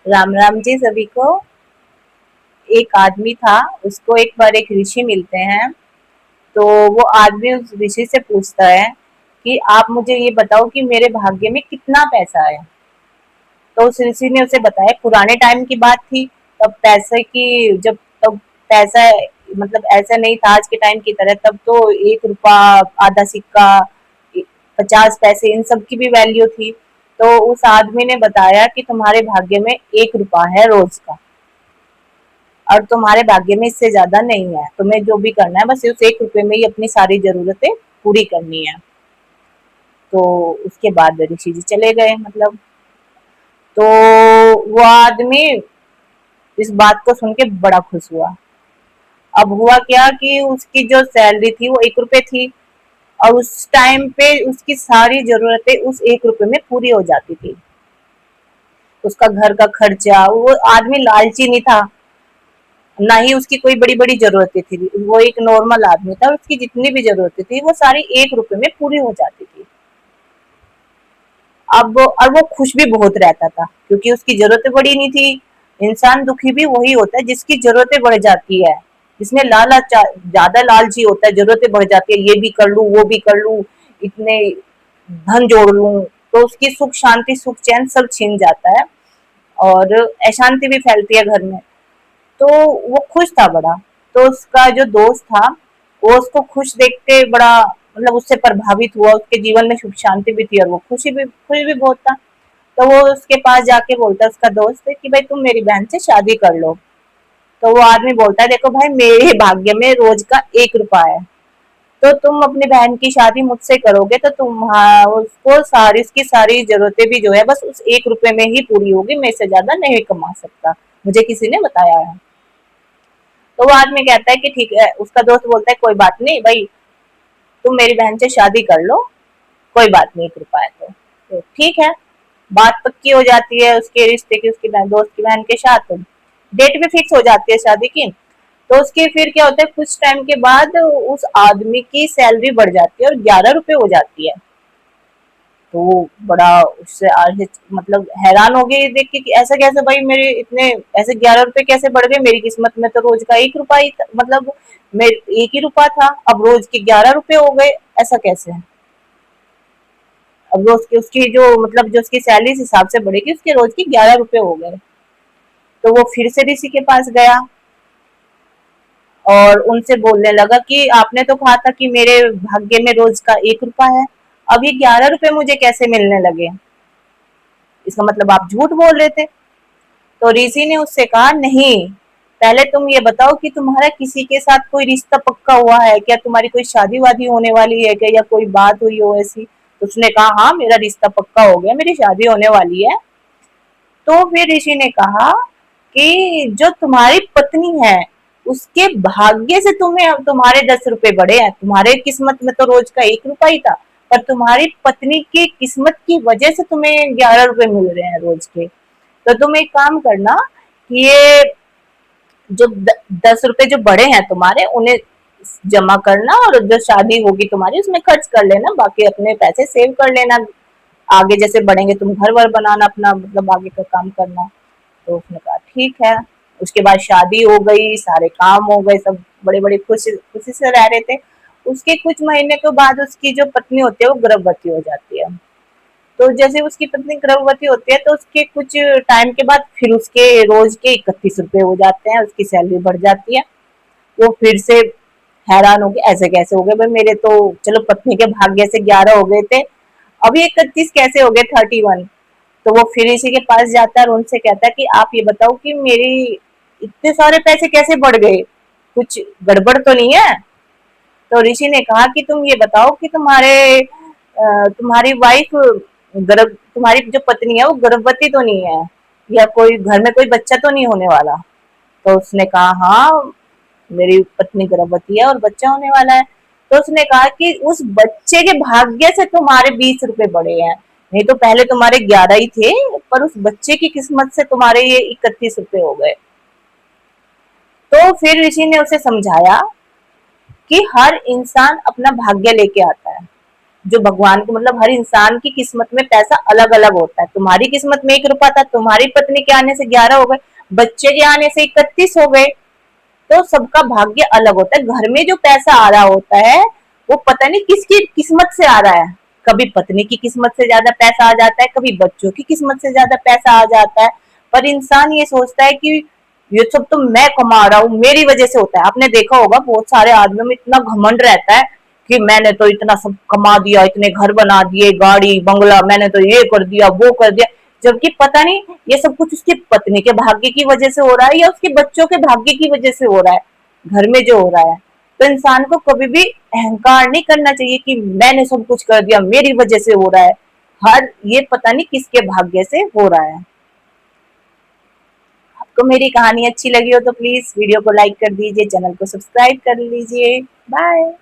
राम राम जी सभी को। एक आदमी था, उसको एक बार एक ऋषि मिलते हैं। तो वो आदमी उस ऋषि से पूछता है कि आप मुझे ये बताओ कि मेरे भाग्य में कितना पैसा है। तो उस ऋषि ने उसे बताया, पुराने टाइम की बात थी। तब पैसे की जब तब पैसा मतलब ऐसा नहीं था आज के टाइम की तरह। तब तो 1 रुपया, आधा सिक्का, 50 पैसे, इन सब की भी वैल्यू थी। तो उस आदमी ने बताया कि तुम्हारे भाग्य में 1 रुपया है रोज का, और तुम्हारे भाग्य में इससे ज्यादा नहीं है। तुम्हें जो भी करना है बस उस 1 रुपए में ही अपनी सारी जरूरतें पूरी करनी है। तो उसके बाद ऋषि जी चले गए, मतलब। तो वो आदमी इस बात को सुन के बड़ा खुश हुआ। अब हुआ क्या कि उसकी जो सैलरी थी वो 1 रुपए थी, और उस टाइम पे उसकी सारी जरूरतें उस 1 रुपए में पूरी हो जाती थी। उसका घर का खर्चा, वो आदमी लालची नहीं था, ना ही उसकी कोई बड़ी बड़ी जरूरतें थी। वो एक नॉर्मल आदमी था, उसकी जितनी भी जरूरतें थी वो सारी 1 रुपए में पूरी हो जाती थी। अब और वो खुश भी बहुत रहता था, क्योंकि उसकी जरूरतें बड़ी नहीं थी। इंसान दुखी भी वही होता है जिसकी जरूरतें बढ़ जाती है, जिसमें लालच, ज्यादा लालची होता है, जरूरतें बढ़ जाती है, ये भी कर लूं वो भी कर लूं, इतने धन जोड़ लूं, तो उसकी सुख शांति सुख चैन सब छीन जाता है, और अशांति भी फैलती है घर में। तो वो खुश था बड़ा। तो उसका जो दोस्त था, वो उसको खुश देख के बड़ा, मतलब उससे प्रभावित हुआ। उसके जीवन में सुख शांति भी थी और वो खुश भी बहुत था। तो वो उसके पास जाके बोलता है, उसका दोस्त है, कि भाई तुम मेरी बहन से शादी कर लो। तो वो आदमी बोलता है, देखो भाई, मेरे भाग्य में रोज का 1 रुपया है। तो तुम अपनी बहन की शादी मुझसे करोगे तो तुम, हाँ, उसको सारी उसकी सारी जरूरतें भी जो है बस उस 1 रुपए में ही पूरी होगी, मैं इससे ज्यादा नहीं कमा सकता, मुझे किसी ने बताया है। तो वो आदमी कहता है कि ठीक है। उसका दोस्त बोलता है, कोई बात नहीं भाई, तुम मेरी बहन से शादी कर लो, कोई बात नहीं, 1 रुपया है तो ठीक है। बात पक्की हो जाती है उसके रिश्ते की, उसकी बहन, दोस्त की बहन के साथ। डेट भी फिक्स हो जाती है शादी की। तो उसके फिर क्या होता है, कुछ टाइम के बाद उस आदमी की सैलरी बढ़ जाती है और 11 रुपए हो जाती है। तो वो बड़ा उससे आगे, मतलब हैरान हो गए ये देख के कि ऐसा कैसे भाई, मेरे इतने ऐसे 11 रुपए कैसे बढ़ गए, मेरी किस्मत में तो रोज का 1 रुपया ही था, मतलब मैं 1 ही रुपया था, अब रोज के 11 रुपए हो गए, ऐसा कैसे है। अब रोज की उसकी जो, मतलब जो उसकी सैलरी इस हिसाब से बढ़ेगी, उसके रोज के 11 रुपए हो गए। तो वो फिर से ऋषि के पास गया और उनसे बोलने लगा कि आपने तो कहा था कि मेरे भाग्य में रोज का 1 रुपया है, अब ये 11 रुपए मुझे कैसे मिलने लगे, इसका मतलब आप झूठ बोल रहे थे। तो ऋषि ने उससे कहा, नहीं, पहले तुम ये बताओ कि तुम्हारा किसी के साथ कोई रिश्ता पक्का हुआ है क्या, तुम्हारी कोई शादी वादी होने वाली है क्या, या कोई बात हुई हो ऐसी। तो उसने कहा, हाँ, मेरा रिश्ता पक्का हो गया, मेरी शादी होने वाली है। तो फिर ऋषि ने कहा कि जो तुम्हारी पत्नी है, उसके भाग्य से तुम्हें, अब तुम्हारे 10 रुपए बढ़े हैं, तुम्हारे किस्मत में तो रोज का 1 रुपया ही था, पर तुम्हारी पत्नी की किस्मत की वजह से तुम्हें 11 रुपए मिल रहे हैं रोज के। तो तुम एक काम करना कि ये जो 10 रुपए जो बड़े हैं तुम्हारे, उन्हें जमा करना, और जो शादी होगी तुम्हारी उसमें खर्च कर लेना, बाकी अपने पैसे सेव कर लेना, आगे जैसे बढ़ेंगे तुम घर वर बनाना अपना, मतलब आगे का काम करना। तो उसने कहा ठीक है। उसके बाद शादी हो गई, सारे काम हो गए, सब बड़े बड़े खुशी खुशी से रह रहे थे। उसके कुछ महीने के बाद उसकी जो पत्नी होती है वो गर्भवती हो जाती है। तो जैसे उसकी पत्नी गर्भवती होती है तो उसके कुछ टाइम के बाद फिर उसके रोज के 31 रुपए हो जाते हैं, उसकी सैलरी बढ़ जाती है। वो फिर से हैरान हो गए, ऐसे कैसे हो गए भाई, मेरे तो चलो पत्नी के भाग्य से 11 हो गए थे, अभी 31 कैसे हो गए, 31। तो वो फिर इसी के पास जाता है और उनसे कहता है कि आप ये बताओ कि मेरी इतने सारे पैसे कैसे बढ़ गए, कुछ गड़बड़ तो नहीं है। तो ऋषि ने कहा कि तुम ये बताओ कि तुम्हारी वाइफ, गर्भ तुम्हारी जो पत्नी है वो गर्भवती तो नहीं है, या कोई घर में कोई बच्चा तो नहीं होने वाला। तो उसने कहा, हाँ, मेरी पत्नी गर्भवती है और बच्चा होने वाला है। तो उसने कहा कि उस बच्चे के भाग्य से तुम्हारे 20 रुपए बढ़े हैं, नहीं तो पहले तुम्हारे 11 ही थे, पर उस बच्चे की किस्मत से तुम्हारे ये 31 रुपए हो गए। तो फिर ऋषि ने उसे समझाया कि हर इंसान अपना भाग्य लेके आता है, जो भगवान को मतलब हर इंसान की किस्मत में पैसा अलग अलग होता है। तुम्हारी किस्मत में 1 रुपया था, तुम्हारी पत्नी के आने से 11 हो गए, बच्चे के आने से 31 हो गए। तो सबका भाग्य अलग होता है। घर में जो पैसा आ रहा होता है वो पता नहीं किसकी किस्मत से आ रहा है। कभी पत्नी की किस्मत से ज्यादा पैसा आ जाता है, कभी बच्चों की किस्मत से ज्यादा पैसा आ जाता है। पर इंसान ये सोचता है कि ये सब तो मैं कमा रहा हूँ, मेरी वजह से होता है। आपने देखा होगा बहुत सारे आदमियों में इतना घमंड रहता है कि मैंने तो इतना सब कमा दिया, इतने घर बना दिए, गाड़ी बंगला, मैंने तो ये कर दिया वो कर दिया, जबकि पता नहीं ये सब कुछ उसकी पत्नी के भाग्य की वजह से हो रहा है या उसके बच्चों के भाग्य की वजह से हो रहा है, घर में जो हो रहा है। तो इंसान को कभी भी अहंकार नहीं करना चाहिए कि मैंने सब कुछ कर दिया, मेरी वजह से हो रहा है। हर ये पता नहीं किसके भाग्य से हो रहा है। आपको मेरी कहानी अच्छी लगी हो तो प्लीज वीडियो को लाइक कर दीजिए, चैनल को सब्सक्राइब कर लीजिए। बाय।